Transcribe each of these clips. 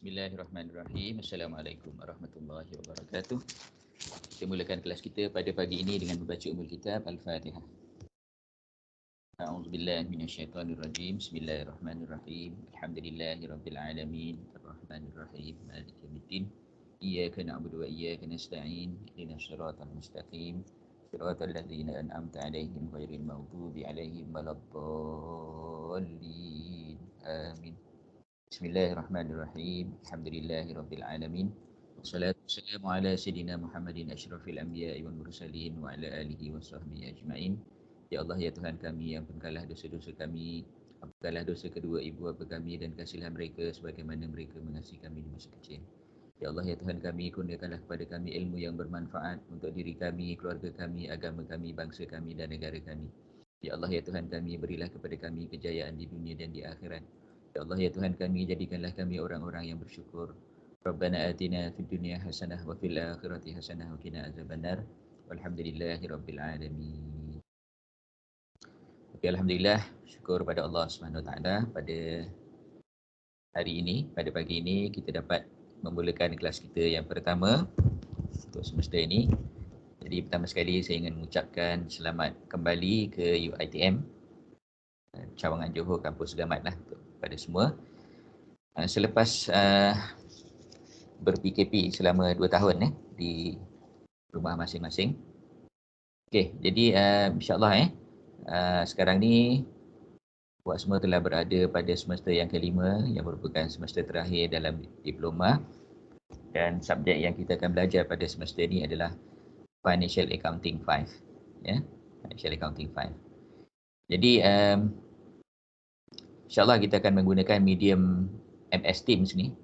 Bismillahirrahmanirrahim. Assalamualaikum warahmatullahi wabarakatuh. Kita mulakan kelas kita pada pagi ini dengan membaca Ummul Kitab Al-Fatihah. A'udzubillahi minasyaitonirrajim. Bismillahirrahmanirrahim. Alhamdulillahirabbil alamin. Arrahmanirrahim. Maliki yaumiddin. Iyyaka na'budu wa iyyaka nasta'in. Ihdinas siratal mustaqim. Siratal ladzina an'amta 'alaihim ghairil maghdubi 'alaihim waladdallin. Amin. Bismillahirrahmanirrahim. Alhamdulillahirabbil alamin. Wassalatu wassalamu ala sayyidina Muhammadin asyrafil anbiya'i wal mursalin wa ala alihi washabbihi ajmain. Ya Allah, ya Tuhan kami, ampunkanlah dosa-dosa kami, ampunkanlah dosa kedua ibu bapa kami dan kasihilah mereka sebagaimana mereka mengasihi kami di masa kecil. Ya Allah, ya Tuhan kami, kurniakanlah kepada kami ilmu yang bermanfaat untuk diri kami, keluarga kami, agama kami, bangsa kami dan negara kami. Ya Allah, ya Tuhan kami, berilah kepada kami kejayaan di dunia dan di akhirat. Ya Allah, ya Tuhan kami, jadikanlah kami orang-orang yang bersyukur. Rabbana atina fid dunya hasanah wa fil akhirati hasanah wa qina azabannar. Walhamdulillahirabbil alamin. Okay, alhamdulillah, syukur pada Allah Subhanahu Wa Taala pada hari ini, pada pagi ini kita dapat memulakan kelas kita yang pertama untuk semester ini. Jadi pertama sekali saya ingin mengucapkan selamat kembali ke UiTM Cawangan Johor Kampus Gamat lah kepada semua. Selepas ber-PKP selama 2 tahun di rumah masing-masing. Okey, jadi insya-Allah sekarang ni buat semua telah berada pada semester yang kelima yang merupakan semester terakhir dalam diploma, dan subjek yang kita akan belajar pada semester ini adalah Financial Accounting 5, ya, Financial Accounting 5. Jadi insya-Allah kita akan menggunakan medium MS Teams ni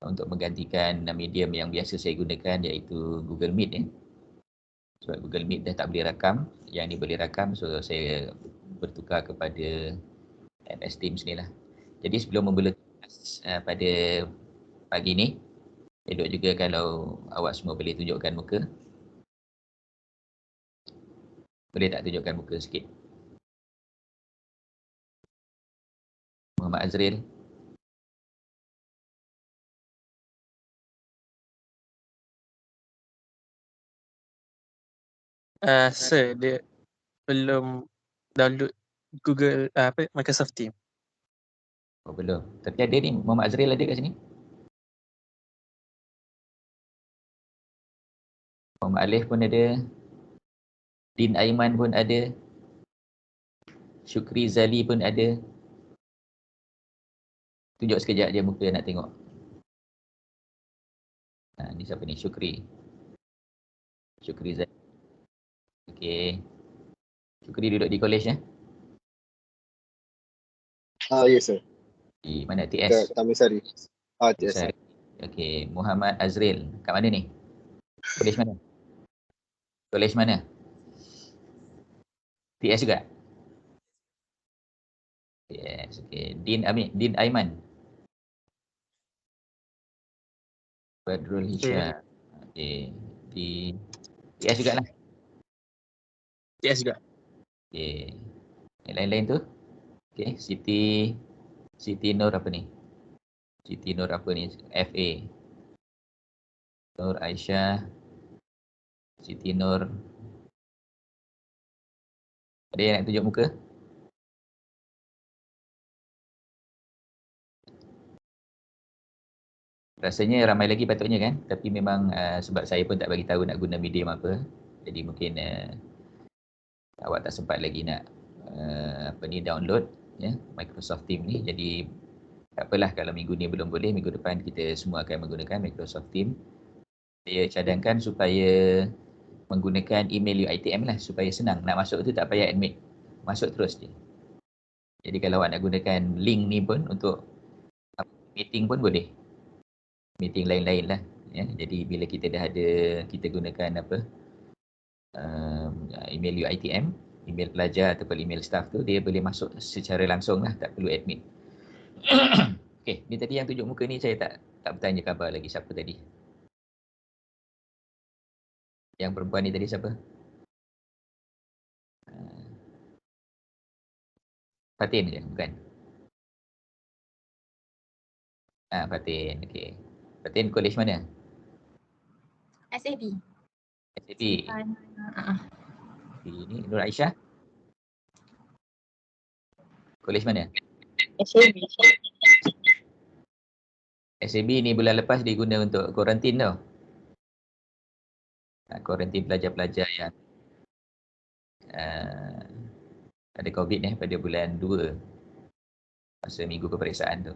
untuk menggantikan medium yang biasa saya gunakan, iaitu Google Meet ya. Sebab Google Meet dah tak boleh rakam, yang ni boleh rakam, so saya bertukar kepada MS Teams ni lah. Jadi sebelum memula kelas pada pagi ni, elok juga kalau awak semua boleh tunjukkan muka. Boleh tak tunjukkan muka sikit? Muhammad Azril. Sir, dia belum download Google Microsoft Teams. Oh belum. Tapi ada ni, Muhammad Azril ada kat sini. Muhammad Alif pun ada. Din Aiman pun ada. Syukri Zali pun ada. Tunjuk sekejap dia muka nak tengok. Ni siapa ni? Syukri. Syukri Zali. Okey. Syukri duduk di college ya? Yes sir. Di mana? TS? Taman Sari. TS. Okey, Muhammad Azril. Kat mana ni? College mana? College mana? TS juga? Yes, okey. Din Aiman. Badrul Hisham. Okey. Di TS juga lah. TS juga. Okey. Yang lain-lain tu? Okey, Siti Nur apa ni? Siti Nur apa ni? FA. Nur Aisyah. Siti Nur. Ada yang nak tunjuk muka? Rasanya ramai lagi patutnya kan? Tapi memang sebab saya pun tak bagi tahu nak guna medium apa. Jadi mungkin awak tak sempat lagi nak download ya Microsoft Teams ni. Jadi tak apalah kalau minggu ni belum boleh, minggu depan kita semua akan menggunakan Microsoft Teams. Saya cadangkan supaya menggunakan email UiTM lah supaya senang. Nak masuk tu tak payah admit. Masuk terus je. Jadi kalau awak nak gunakan link ni pun untuk meeting pun boleh. Meeting lain-lain lah. Ya. Jadi bila kita dah ada, kita gunakan email UiTM, email pelajar ataupun email staff tu, dia boleh masuk secara langsung lah, tak perlu admit. Okey, ni tadi yang tunjuk muka ni saya tak bertanya khabar lagi. Siapa tadi? Yang perempuan ni tadi siapa? Fatin je, bukan? Fatin. Okey. Fatin college mana? SAB. SAB. Uh-uh. Ini Nur Aisyah. College mana? SAB. SAB ni bulan lepas diguna untuk kuarantin tau. Kuarantin pelajar-pelajar yang ada COVID ni pada bulan 2 masa minggu peperiksaan tu.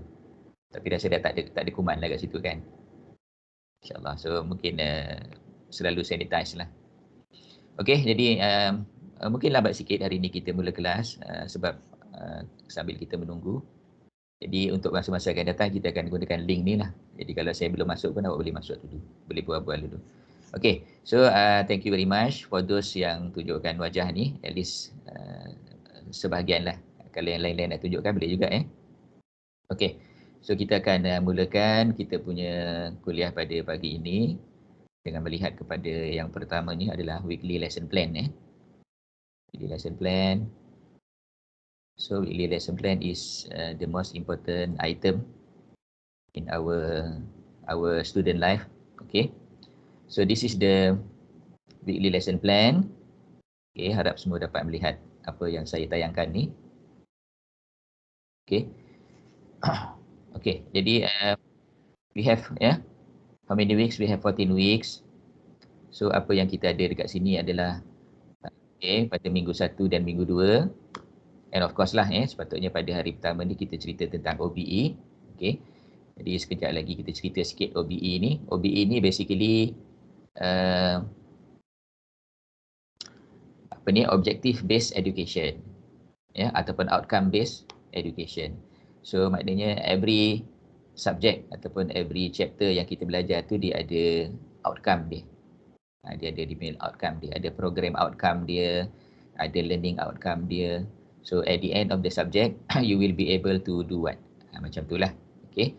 Tapi rasa dah tak ada kuman lah kat situ kan. InsyaAllah. So mungkin selalu sanitize lah. Okey, jadi mungkin lambat sikit hari ni kita mula kelas sebab sambil kita menunggu. Jadi untuk masa-masa akan datang kita akan gunakan link ni lah. Jadi kalau saya belum masuk pun awak boleh masuk dulu. Boleh bual-bual dulu. Okay, so thank you very much for those yang tunjukkan wajah ni. At least sebahagian lah. Kalau yang lain-lain nak tunjukkan boleh juga Okay, so kita akan mulakan kita punya kuliah pada pagi ini dengan melihat kepada yang pertama ni adalah weekly lesson plan Weekly lesson plan. So weekly lesson plan is the most important item in our student life. Okay. So this is the weekly lesson plan. Okay, harap semua dapat melihat apa yang saya tayangkan ni. Okay. Okay, jadi we have how many weeks? We have 14 weeks. So apa yang kita ada dekat sini adalah pada minggu 1 dan minggu 2. And of course lah sepatutnya pada hari pertama ni kita cerita tentang OBE. Okay. Jadi sekejap lagi kita cerita sikit OBE ni. OBE ni basically objective based education ataupun outcome based education. So maknanya every subject ataupun every chapter yang kita belajar tu dia ada outcome dia. Dia ada demand outcome dia, ada program outcome dia, ada learning outcome dia. So at the end of the subject you will be able to do what? Macam itulah. Okay.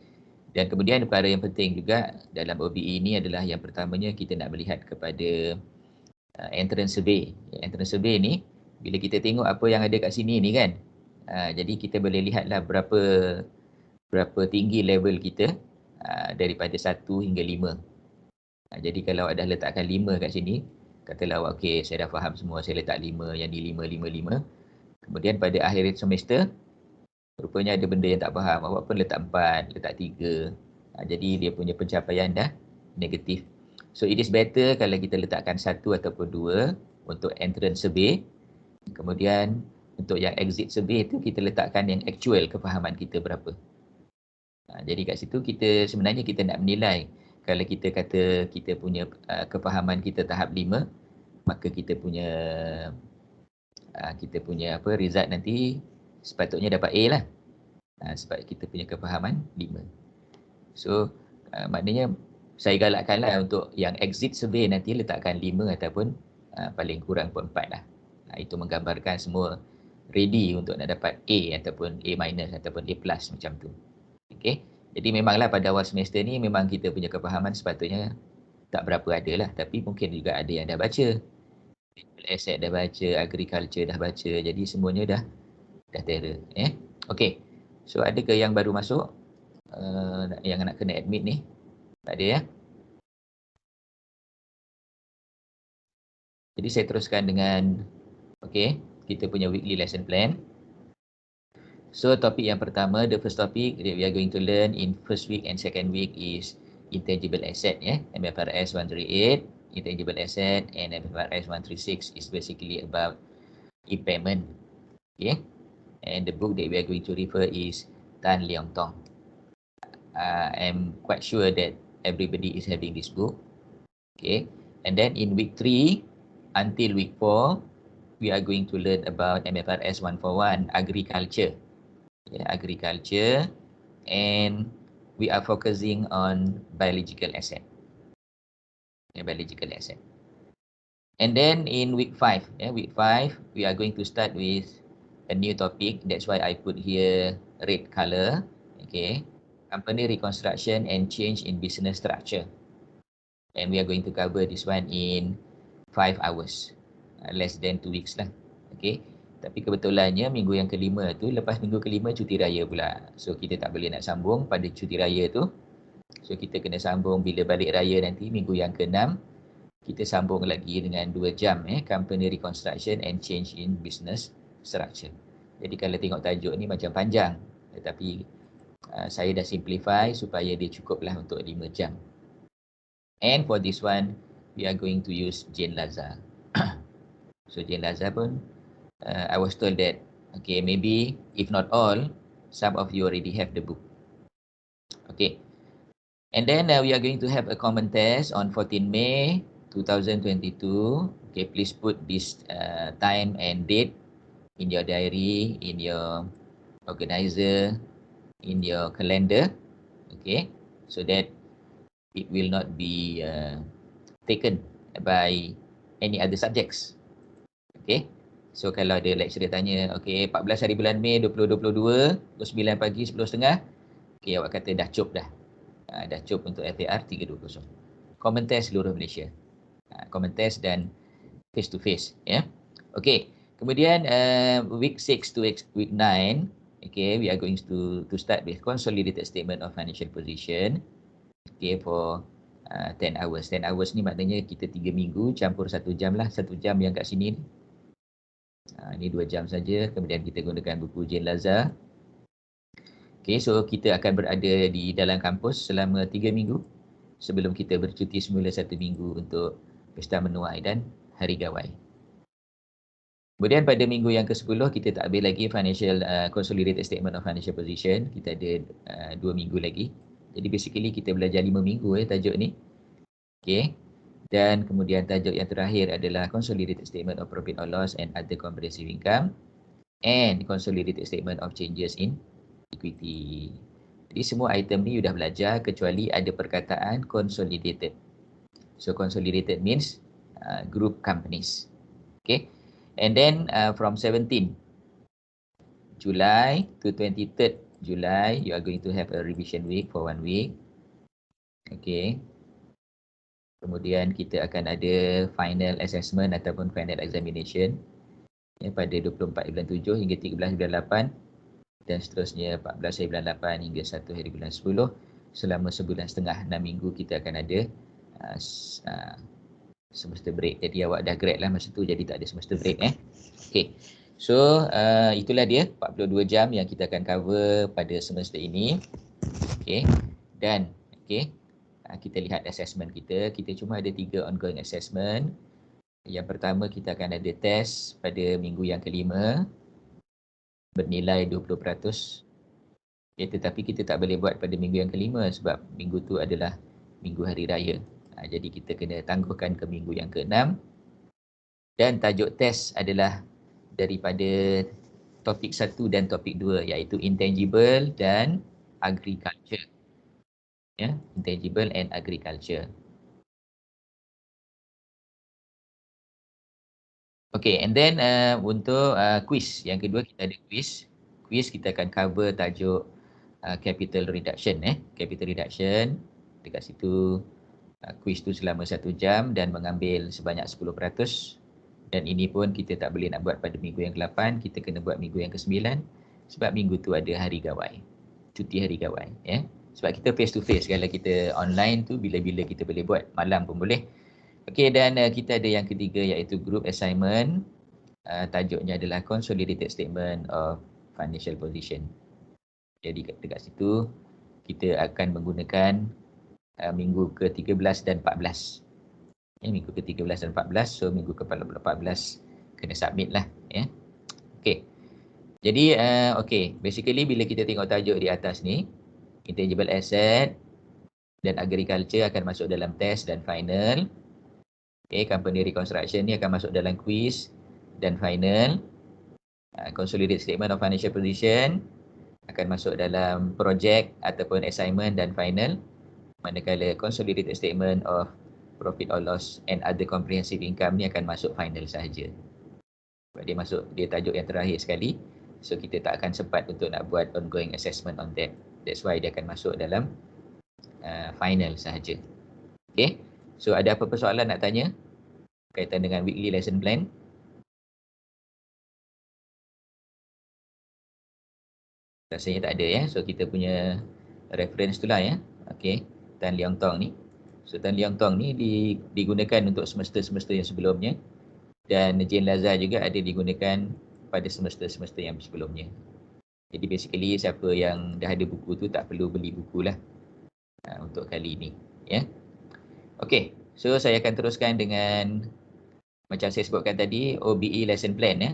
Dan kemudian perkara yang penting juga dalam OBE ni adalah yang pertamanya kita nak melihat kepada entrance survey. Entrance survey ni bila kita tengok apa yang ada kat sini ni kan. Jadi kita boleh lihatlah berapa tinggi level kita daripada 1 hingga 5. Jadi kalau dah letakkan 5 kat sini, katalah awak okey saya dah faham semua, saya letak 5, yang ni 5. Kemudian pada akhir semester rupanya ada benda yang tak faham, awak pun letak 4, letak 3. Jadi dia punya pencapaian dah negatif. So it is better kalau kita letakkan 1 ataupun 2 untuk entrance survey. Kemudian untuk yang exit survey tu kita letakkan yang actual kefahaman kita berapa. Jadi kat situ sebenarnya kita nak menilai kalau kita kata kita punya kefahaman kita tahap 5, maka kita punya result nanti sepatutnya dapat A lah. Sebab kita punya kefahaman 5. So maknanya saya galakkanlah untuk yang exit survey nanti letakkan 5 ataupun paling kurang pun 4 lah. Itu menggambarkan semua ready untuk nak dapat A ataupun A minus ataupun A plus macam tu. Okay. Jadi memanglah pada awal semester ni memang kita punya kefahaman sepatutnya tak berapa ada lah. Tapi mungkin juga ada yang dah baca. Asset dah baca, agriculture dah baca. Jadi semuanya dah terror. Okay. So ada ke yang baru masuk? Yang nak kena admit ni? Tak ada ya? Jadi saya teruskan dengan kita punya weekly lesson plan. So topik yang pertama, the first topic that we are going to learn in first week and second week is intangible asset MFRS 138, intangible asset, and MFRS 136 is basically about impairment. Okay. And the book that we are going to refer is Tan Leong Tong. I'm quite sure that everybody is having this book. Okay. And then in week 3 until week 4, we are going to learn about MFRS 141, agriculture. Agriculture, and we are focusing on biological asset. Biological asset. And then in week 5, we are going to start with a new topic. That's why I put here red color. Okay, company reconstruction and change in business structure. And we are going to cover this one in 5 hours, less than 2 weeks lah. Okay. Tapi kebetulannya minggu yang kelima tu, lepas minggu kelima cuti raya pula. So kita tak boleh nak sambung pada cuti raya tu. So kita kena sambung bila balik raya nanti minggu yang ke-6. Kita sambung lagi dengan 2 jam Company Reconstruction and Change in Business Structure. Jadi kalau tengok tajuk ni macam panjang. Tetapi saya dah simplify supaya dia cukuplah untuk 5 jam. And for this one, we are going to use Jane Laza. So Jane Laza pun, I was told that, okay, maybe if not all, some of you already have the book. Okay. And then we are going to have a common test on 14 May 2022. Okay, please put this time and date in your diary, in your organizer, in your calendar. Okay, so that it will not be taken by any other subjects. Okay, so kalau ada lecturer tanya, okay, 14 hari bulan Mei 2022, pukul 9 pagi 10.30, okay, awak kata dah cop dah. Dah cop untuk FAR 320. Common test seluruh Malaysia. Common test dan face to face. Ya. Okay, kemudian week 6 to week 9, okay, we are going to start with consolidated statement of financial position. Okay, for 10 hours. 10 hours ni maknanya kita 3 minggu campur 1 jam lah. 1 jam yang kat sini. Ini 2 jam saja. Kemudian kita gunakan buku Jane Laza. Okay, so kita akan berada di dalam kampus selama 3 minggu sebelum kita bercuti semula 1 minggu untuk pesta menuai dan hari gawai. Kemudian pada minggu yang ke-10 kita tak ambil lagi financial consolidated statement of financial position. Kita ada 2 minggu lagi. Jadi basically kita belajar 5 minggu tajuk ni. Okay. Dan kemudian tajuk yang terakhir adalah consolidated statement of profit or loss and other comprehensive income and consolidated statement of changes in equity. Jadi semua item ni you dah belajar kecuali ada perkataan consolidated. So consolidated means group companies. Okay. And then from 17 July to 23rd July, you are going to have a revision week for 1 week. Okay. Kemudian kita akan ada final assessment ataupun final examination pada 24 bulan 7 hingga 13 bulan 8. Dan seterusnya 14 hari bulan 8 hingga 1 hari bulan 10. Selama sebulan setengah, 6 minggu kita akan ada semester break. Jadi awak dah grad lah masa tu, jadi tak ada semester break. Okay. So itulah dia 42 jam yang kita akan cover pada semester ini. Okay. Dan okay, kita lihat assessment kita. Kita cuma ada 3 ongoing assessment. Yang pertama kita akan ada test pada minggu yang kelima bernilai 20%. Okay, tetapi kita tak boleh buat pada minggu yang kelima sebab minggu tu adalah minggu hari raya. Jadi kita kena tangguhkan ke minggu yang ke-6. Dan tajuk test adalah daripada topik 1 dan topik 2 iaitu intangible dan agriculture. Ya, intangible and agriculture. Okay, and then untuk quiz. Yang kedua kita ada quiz. Quiz kita akan cover tajuk capital reduction. Capital reduction. Dekat situ quiz tu selama 1 jam dan mengambil sebanyak 10%. Dan ini pun kita tak boleh nak buat pada minggu yang ke-8. Kita kena buat minggu yang ke-9. Sebab minggu tu ada hari gawai. Cuti hari gawai. Ya. Sebab kita face to face. Kalau kita online tu bila-bila kita boleh buat. Malam pun boleh. Okey, dan kita ada yang ketiga iaitu group assignment. Tajuknya adalah consolidated statement of financial position. Jadi dekat situ kita akan menggunakan minggu ke-13 dan 14. Minggu ke-13 dan 14. So minggu ke-14 kena submit lah. Ya. Okey. Jadi okey, basically bila kita tengok tajuk di atas ni, intangible asset dan agriculture akan masuk dalam test dan final. Okay, company reconstruction ni akan masuk dalam quiz dan final. Consolidated statement of financial position akan masuk dalam project ataupun assignment dan final. Manakala consolidated statement of profit or loss and other comprehensive income ni akan masuk final sahaja. Sebab dia tajuk yang terakhir sekali. So kita tak akan sempat untuk nak buat ongoing assessment on that. That's why dia akan masuk dalam final sahaja. Okay. So ada apa persoalan nak tanya kaitan dengan weekly lesson plan? Rasanya tak ada ya. So kita punya reference tu lah ya. Okey, Tan Leong Tong ni. So Tan Leong Tong ni digunakan untuk semester-semester yang sebelumnya, dan Jane Lazar juga ada digunakan pada semester-semester yang sebelumnya. Jadi basically siapa yang dah ada buku tu tak perlu beli buku lah untuk kali ini ya. Okey, so saya akan teruskan dengan macam saya sebutkan tadi, OBE lesson plan ya.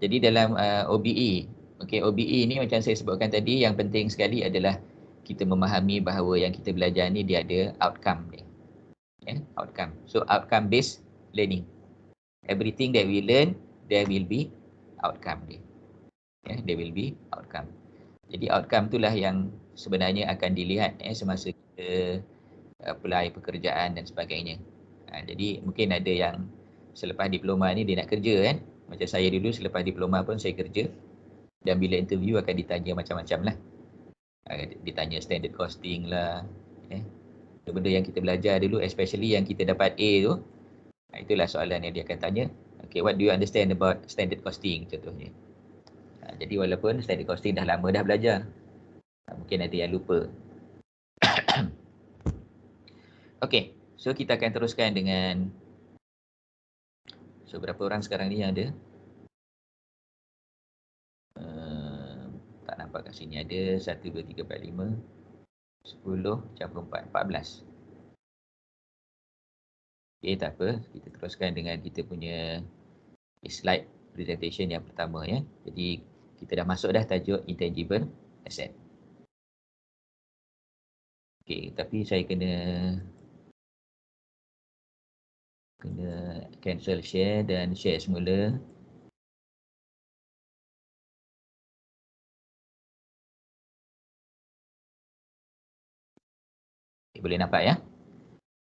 Jadi dalam OBE, OBE ni macam saya sebutkan tadi, yang penting sekali adalah kita memahami bahawa yang kita belajar ni dia ada outcome dia. Ya, outcome. So outcome based learning. Everything that we learn, there will be outcome dia. Ya, there will be outcome. Jadi outcome itulah yang sebenarnya akan dilihat semasa kita apply pekerjaan dan sebagainya. Jadi mungkin ada yang selepas diploma ni dia nak kerja kan. Macam saya dulu selepas diploma pun saya kerja. Dan bila interview akan ditanya macam-macam lah. Ditanya standard costing lah. Benda yang kita belajar dulu, especially yang kita dapat A tu. Itulah soalan yang dia akan tanya. Okay, what do you understand about standard costing contohnya. Jadi walaupun standard costing dah lama dah belajar. Mungkin ada yang lupa. Okay, so kita akan teruskan dengan, so berapa orang sekarang ni yang ada? Tak nampak kat sini, ada 1, 2, 3, 4, 5, 10, campur 4, 14. Okay, tak apa, kita teruskan dengan kita punya slide presentation yang pertama ya. Jadi kita dah masuk dah tajuk intangible asset. Okay, tapi saya kena cancel share dan share semula. Okay, boleh nampak ya.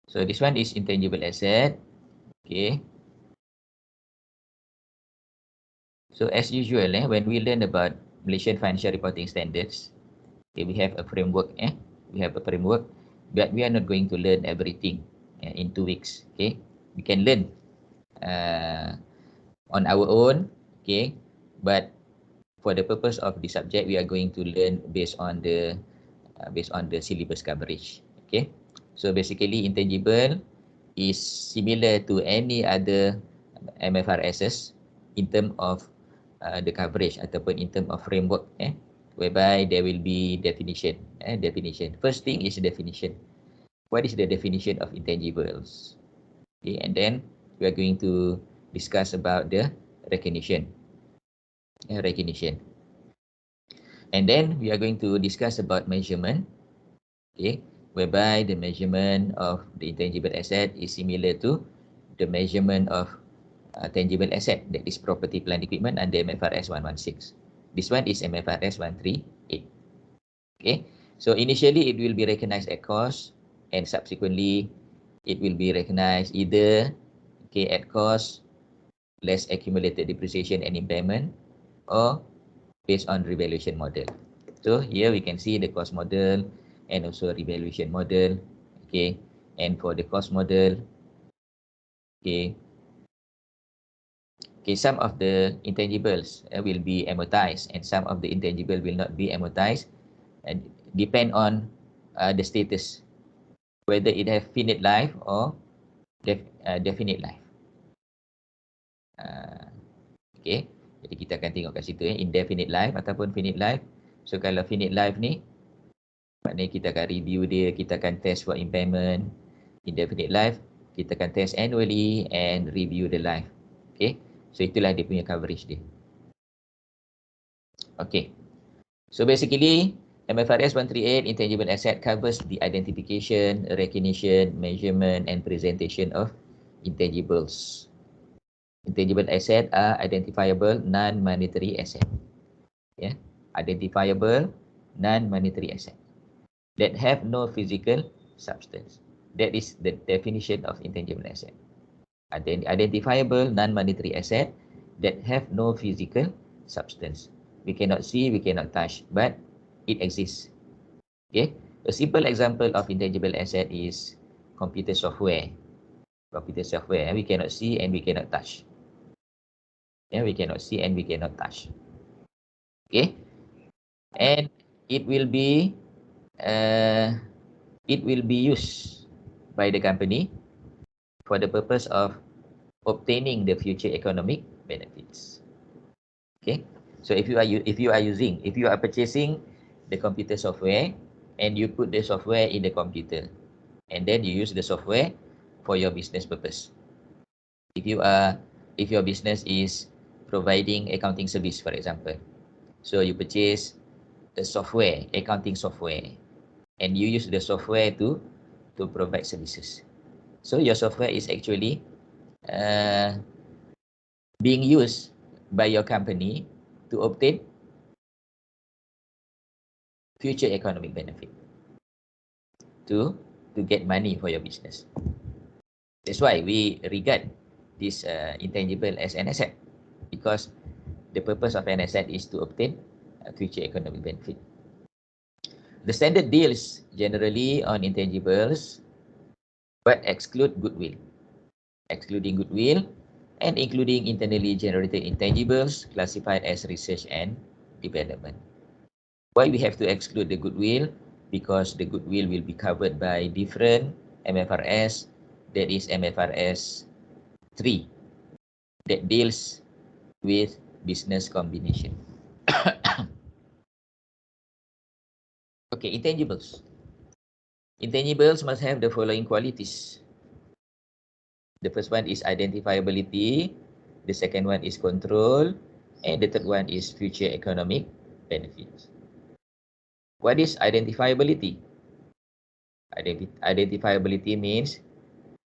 So this one is intangible asset. Okay. So as usual when we learn about Malaysian Financial Reporting Standards, okay, we have a framework we have a framework, but we are not going to learn everything in 2 weeks. Okay, we can learn on our own, okay, but for the purpose of the subject we are going to learn based on the syllabus coverage. Okay, so basically intangible is similar to any other MFRSs in terms of the coverage ataupun in terms of framework whereby there will be definition. First thing is definition. What is the definition of intangibles? Okay, and then we are going to discuss about the recognition. And then we are going to discuss about measurement. Okay, whereby the measurement of the intangible asset is similar to the measurement of tangible asset, that is property, plant, equipment under MFRS 116. This one is MFRS 138. Okay, so initially it will be recognized at cost, and subsequently it will be recognized either at cost less accumulated depreciation and impairment, or based on revaluation model. So here we can see the cost model and also revaluation model. Okay, and for the cost model, some of the intangibles will be amortized and some of the intangible will not be amortized, and depend on the status, whether it have finite life or definite life. Okay, jadi kita akan tengok kat situ indefinite life ataupun finite life. So kalau finite life ni, maknanya kita akan review dia, kita akan test for impairment. Indefinite life, kita akan test annually and review the life. Okay, so itulah dia punya coverage dia. Okay, so basically MFRS 138 intangible asset covers the identification, recognition, measurement and presentation of intangibles. Intangible asset are identifiable non-monetary asset. Identifiable non-monetary asset that have no physical substance. That is the definition of intangible asset. Identifiable non-monetary asset that have no physical substance. We cannot see, we cannot touch, but it exists. Okay, a simple example of intangible asset is computer software. Computer software we cannot see and we cannot touch. We cannot see and we cannot touch. Okay, and it will be used by the company for the purpose of obtaining the future economic benefits. Okay, so if you are purchasing the computer software and you put the software in the computer and then you use the software for your business purpose. If your business is providing accounting service, for example, so you purchase the software, accounting software, and you use the software to provide services. So your software is actually being used by your company to obtain future economic benefit, to get money for your business. That's why we regard this intangible as an asset, because the purpose of an asset is to obtain future economic benefit. The standard deals generally on intangibles but exclude goodwill. Excluding goodwill and including internally generated intangibles classified as research and development. Why we have to exclude the goodwill? Because the goodwill will be covered by different MFRS, that is MFRS 3, that deals with business combination. Okay, intangibles. Intangibles must have the following qualities. The first one is identifiability, the second one is control, and the third one is future economic benefits. What is identifiability? Identifiability means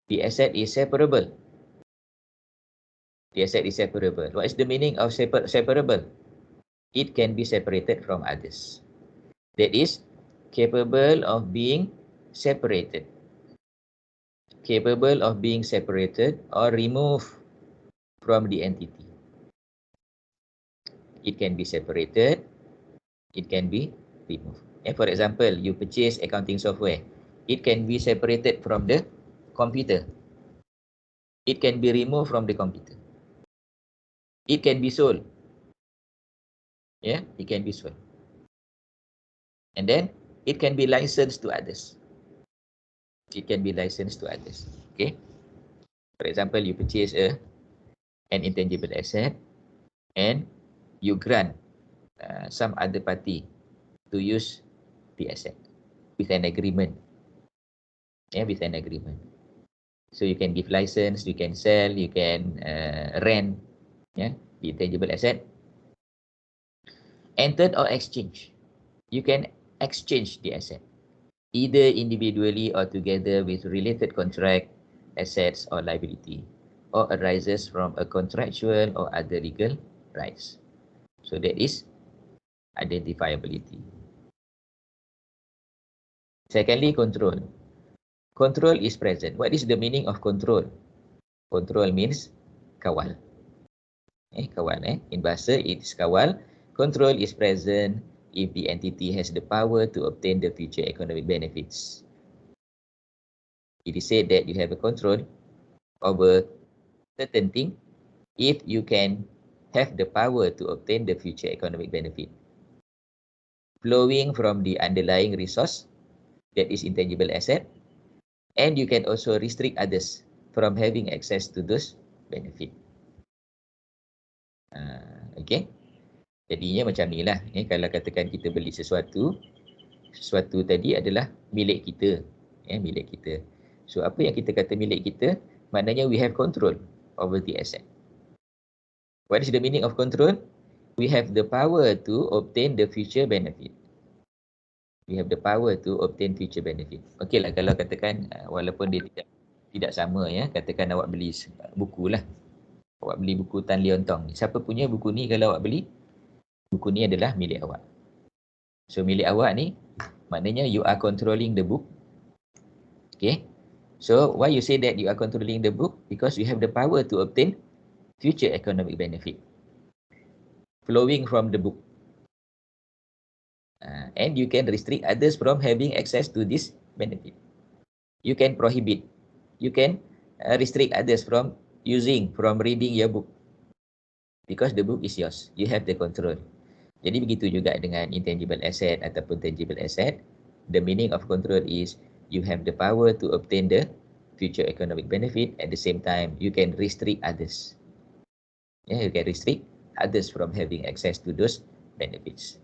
the asset is separable. The asset is separable. What is the meaning of separable? It can be separated from others. That is capable of being separated. Capable of being separated or removed from the entity. It can be separated. It can be removed. For example, you purchase accounting software. It can be separated from the computer. It can be removed from the computer. It can be sold. Yeah, it can be sold. And then it can be licensed to others. It can be licensed to others. Okay. For example, you purchase an intangible asset and you grant some other party to use the asset with an agreement. Yeah, with an agreement. So you can give license, you can sell, you can rent, yeah, the intangible asset. And third, or exchange. You can exchange the asset, either individually or together with related contract, assets or liability, or arises from a contractual or other legal rights. So that is identifiability. Secondly, control. Control is present. What is the meaning of control? Control means kawal. Kawal. In bahasa, it's kawal. Control is present if the entity has the power to obtain the future economic benefits. It is said that you have a control over certain thing if you can have the power to obtain the future economic benefit flowing from the underlying resource, that is intangible asset, and you can also restrict others from having access to those benefit. Okay. Jadinya macam ni lah. Kalau katakan kita beli sesuatu tadi adalah milik kita. Milik kita. So apa yang kita kata milik kita, maknanya we have control over the asset. What is the meaning of control? We have the power to obtain the future benefit. We have the power to obtain future benefit. Okey lah, kalau katakan walaupun dia tidak sama, ya, katakan awak beli buku lah. Awak beli buku Tan Leon Tong. Siapa punya buku ni kalau awak beli? Buku ni adalah milik awak. So milik awak ni maknanya you are controlling the book. Okay. So why you say that you are controlling the book? Because you have the power to obtain future economic benefit flowing from the book. And you can restrict others from having access to this benefit. You can prohibit. You can restrict others from reading your book. Because the book is yours. You have the control. Jadi begitu juga dengan intangible asset ataupun tangible asset. The meaning of control is you have the power to obtain the future economic benefit. At the same time, you can restrict others. You can restrict others from having access to those benefits.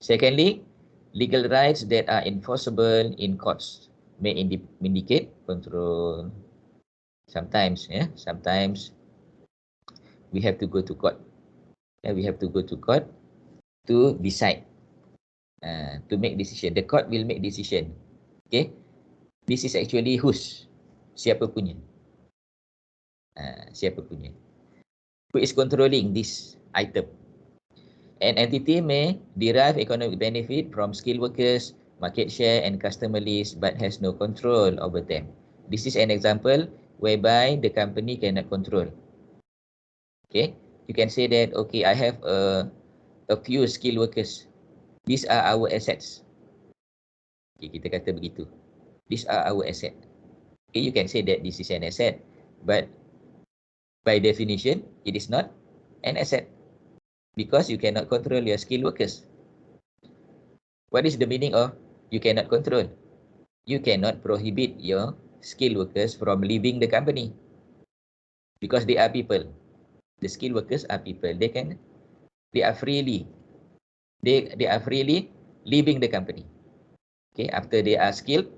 Secondly, legal rights that are enforceable in courts may indicate control. Sometimes we have to go to court. We have to go to court to decide, to make decision. The court will make decision. Okay, this is actually whose? Siapa punya? Siapa punya? Who is controlling this item? An entity may derive economic benefit from skilled workers, market share, and customer list, but has no control over them. This is an example whereby the company cannot control. Okay, you can say that, okay, I have a few skilled workers. These are our assets. Okay, kita kata begitu. These are our asset. Okay, you can say that this is an asset, but by definition, it is not an asset because you cannot control your skilled workers. What is the meaning of you cannot control? You cannot prohibit your skilled workers from leaving the company because they are people. The skilled workers are people. They are freely leaving the company. Okay, after they are skilled,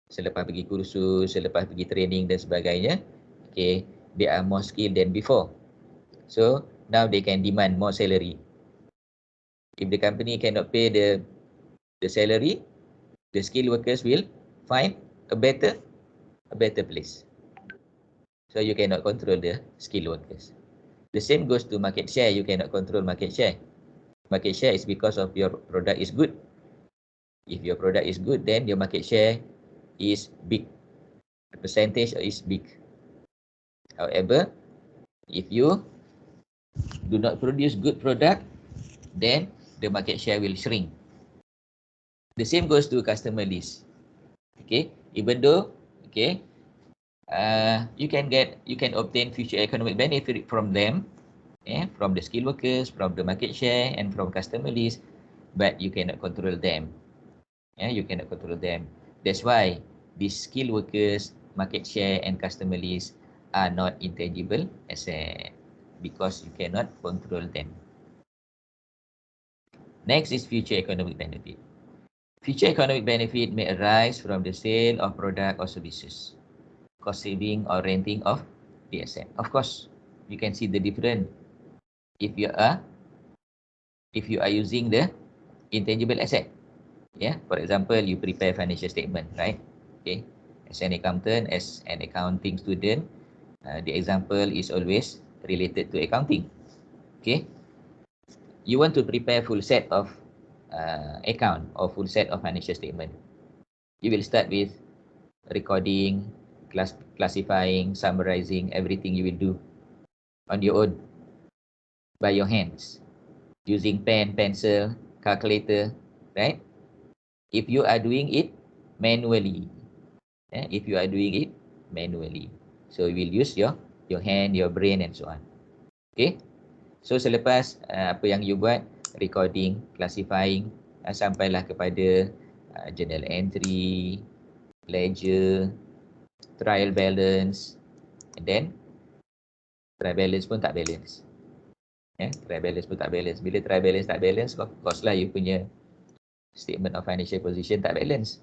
selepas pergi kursus, selepas pergi training dan sebagainya, okay, they are more skilled than before. So now they can demand more salary. If the company cannot pay the salary, the skilled workers will find a better place. So you cannot control the skilled workers. The same goes to market share. You cannot control market share. Market share is because of your product is good. If your product is good, then your market share is big. The percentage is big. However, if you do not produce good product, then the market share will shrink. The same goes to customer list. Okay, even though, okay, you can obtain future economic benefit from them, from the skilled workers, from the market share, and from customer list, but you cannot control them. You cannot control them. That's why these skilled workers, market share, and customer list are not intangible asset because you cannot control them. Next is future economic benefit. Future economic benefit may arise from the sale of product or services, cost saving or renting of the asset. Of course, you can see the difference if you are using the intangible asset. For example, you prepare financial statement, right? Okay, as an accountant, as an accounting student, the example is always related to accounting. Okay, you want to prepare full set of account or full set of financial statement. You will start with recording, classifying, summarizing everything you will do on your own by your hands using pen, pencil, calculator, right? If you are doing it manually, so you will use your hand, your brain, and so on. Okay, so selepas apa yang you buat, recording, classifying, sampailah kepada journal entry, ledger, trial balance, and then trial balance pun tak balance. Trial balance pun tak balance. Bila trial balance tak balance, of course lah you punya statement of financial position tak balance.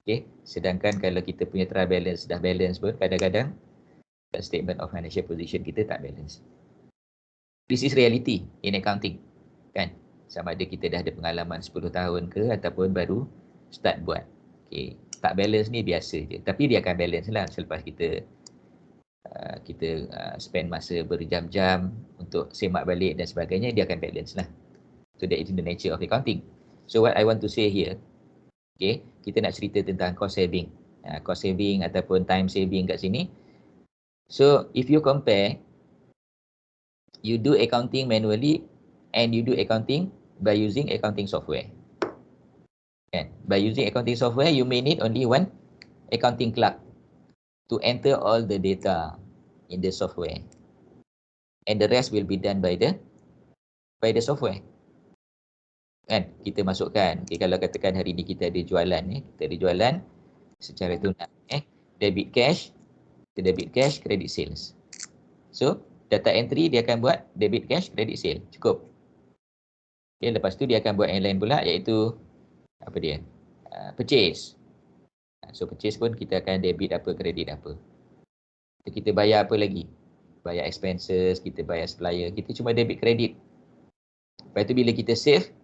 Okay, sedangkan kalau kita punya trial balance dah balance pun, kadang-kadang statement of financial position kita tak balance. This is reality in accounting, kan? Sama ada kita dah ada pengalaman 10 tahun ke ataupun baru start buat. Okay, tak balance ni biasa je. Tapi dia akan balance lah selepas kita spend masa berjam-jam untuk semak balik dan sebagainya, dia akan balance lah. So that is the nature of accounting. So what I want to say here, okay, kita nak cerita tentang cost saving. Cost saving ataupun time saving kat sini. So if you compare, you do accounting manually and you do accounting by using accounting software. By using accounting software, you may need only one accounting clerk to enter all the data in the software. And the rest will be done by the by the software. Kan? Kita masukkan, okay, kalau katakan hari ni kita ada jualan, kita ada jualan secara tunai, debit cash, credit sales. So, data entry dia akan buat debit cash, credit sale. Cukup. Okay, lepas tu dia akan buat yang lain pula, iaitu apa dia? Purchase. So, purchase pun kita akan debit apa, credit apa. So, kita bayar apa lagi? Bayar expenses, kita bayar supplier, kita cuma debit credit. Lepas tu bila kita save,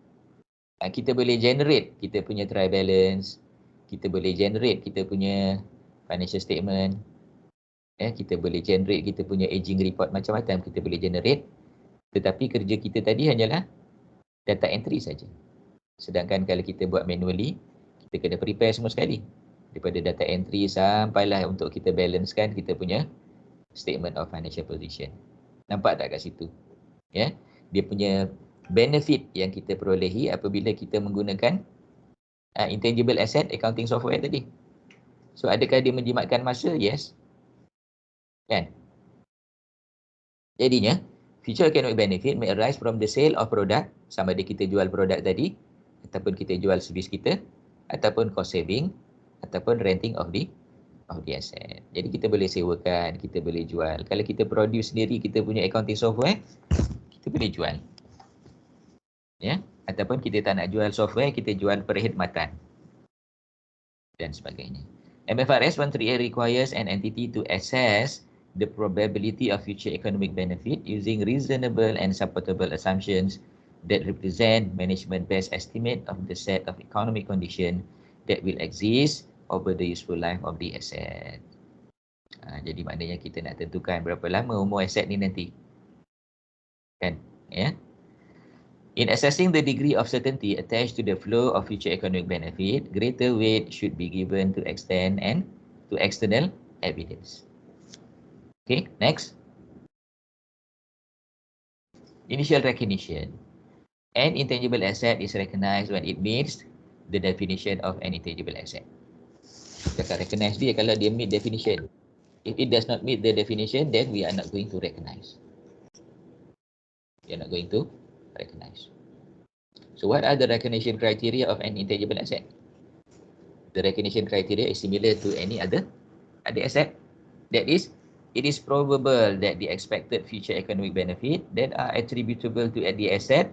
kita boleh generate kita punya trial balance, kita boleh generate kita punya financial statement, kita boleh generate kita punya aging report, macam-macam kita boleh generate. Tetapi kerja kita tadi hanyalah data entry saja. Sedangkan kalau kita buat manually, kita kena prepare semua sekali. Daripada data entry sampailah untuk kita balancekan kita punya statement of financial position. Nampak tak kat situ? Ya, dia punya benefit yang kita perolehi apabila kita menggunakan intangible asset accounting software tadi. So, adakah dia menjimatkan masa? Yes. Kan? Jadinya, future economic benefit may arise from the sale of product, sama ada kita jual produk tadi, ataupun kita jual servis kita, ataupun cost saving, ataupun renting of the asset. Jadi kita boleh sewakan, kita boleh jual. Kalau kita produce sendiri kita punya accounting software, kita boleh jual. Ya, ataupun kita tak nak jual software, kita jual perkhidmatan dan sebagainya. MFRS 138 requires an entity to assess the probability of future economic benefit using reasonable and supportable assumptions that represent management best estimate of the set of economic condition that will exist over the useful life of the asset. Jadi maknanya kita nak tentukan berapa lama umur aset ni nanti. Kan? Ya. In assessing the degree of certainty attached to the flow of future economic benefit, greater weight should be given to external evidence. Okay, next. Initial recognition. An intangible asset is recognized when it meets the definition of an intangible asset. Kita akan recognize dia kalau dia meet definition. If it does not meet the definition, then we are not going to recognize. We are not going to recognize. So what are the recognition criteria of an intangible asset? The recognition criteria is similar to any other asset. That is, it is probable that the expected future economic benefit that are attributable to the asset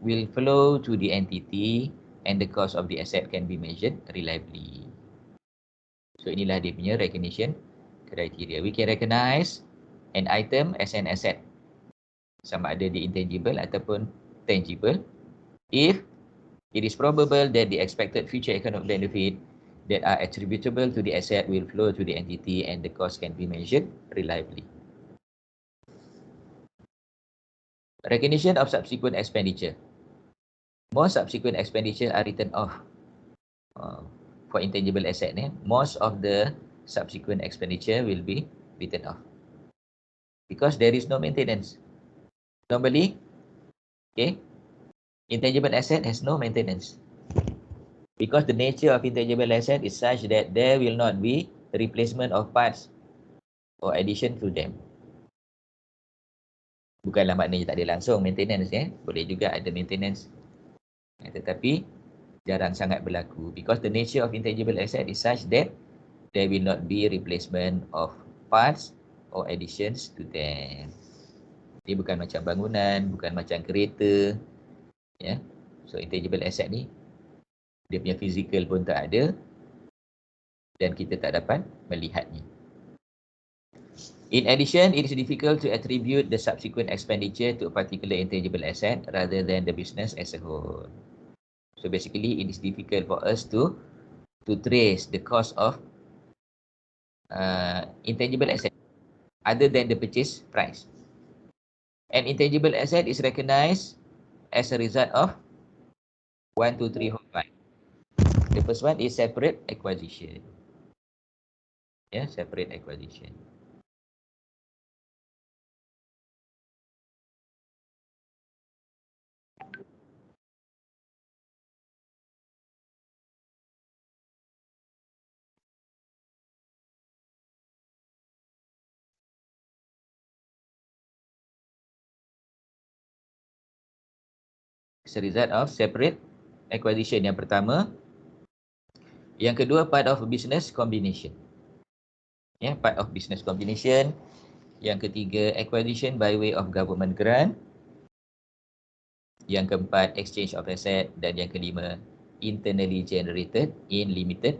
will flow to the entity and the cost of the asset can be measured reliably. So inilah dia punya recognition criteria. We can recognize an item as an asset, sama ada dia intangible ataupun tangible, if it is probable that the expected future economic benefit that are attributable to the asset will flow to the entity and the cost can be measured reliably. Recognition of subsequent expenditure. Most subsequent expenditure are written off for intangible asset. Most of the subsequent expenditure will be written off because there is no maintenance. Normally, okay, intangible asset has no maintenance because the nature of intangible asset is such that there will not be replacement of parts or addition to them. Bukanlah maknanya tak ada langsung maintenance, boleh juga ada maintenance, tetapi jarang sangat berlaku because the nature of intangible asset is such that there will not be replacement of parts or additions to them. Dia bukan macam bangunan, bukan macam kereta, ya. So intangible asset ni dia punya physical pun tak ada dan kita tak dapat melihatnya. In addition, it is difficult to attribute the subsequent expenditure to a particular intangible asset rather than the business as a whole. So basically, it is difficult for us to trace the cost of intangible asset other than the purchase price. An intangible asset is recognized as a result of 1, 2, 3, 4, 5. The first one is separate acquisition. Separate acquisition. It's a result of separate acquisition yang pertama. Yang kedua, part of business combination. Part of business combination. Yang ketiga, acquisition by way of government grant. Yang keempat, exchange of asset. Dan yang kelima, internally generated in limited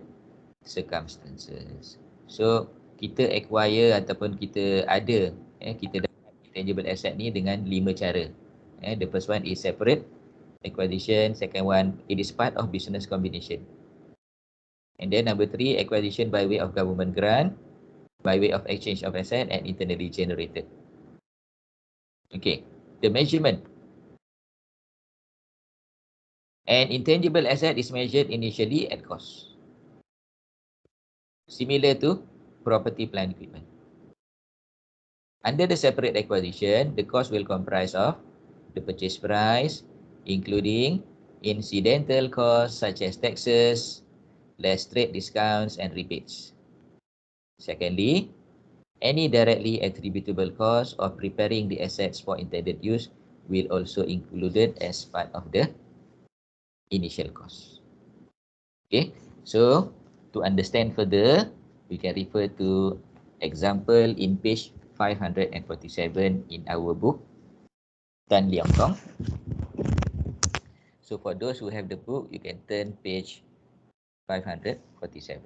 circumstances. So, kita acquire ataupun kita ada, kita dapat intangible asset ni dengan 5 cara. The first one is separate acquisition. Second one, it is part of business combination. And then number 3, acquisition by way of government grant, by way of exchange of asset and internally generated. Okay, the measurement. An intangible asset is measured initially at cost. Similar to property, plant, equipment. Under the separate acquisition, the cost will comprise of the purchase price, including incidental costs such as taxes, less trade discounts and rebates. Secondly, any directly attributable cost of preparing the assets for intended use will also included as part of the initial cost. Okay, so to understand further, we can refer to example in page 547 in our book, Tan Leong Tong. So for those who have the book, you can turn page 547.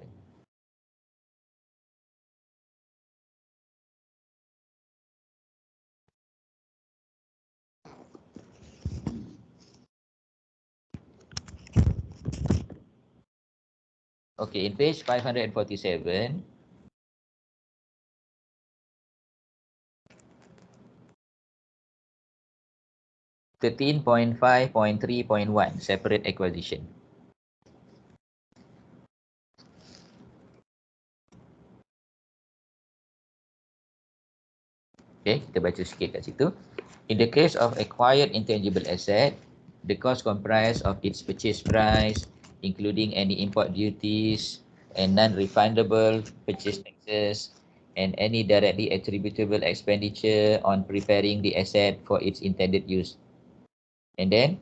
Okay, in page 547, (13.5.3.1) separate acquisition. Okay, kita baca sikit kat situ. In the case of acquired intangible asset, the cost comprise of its purchase price, including any import duties and non-refundable purchase taxes, and any directly attributable expenditure on preparing the asset for its intended use. And then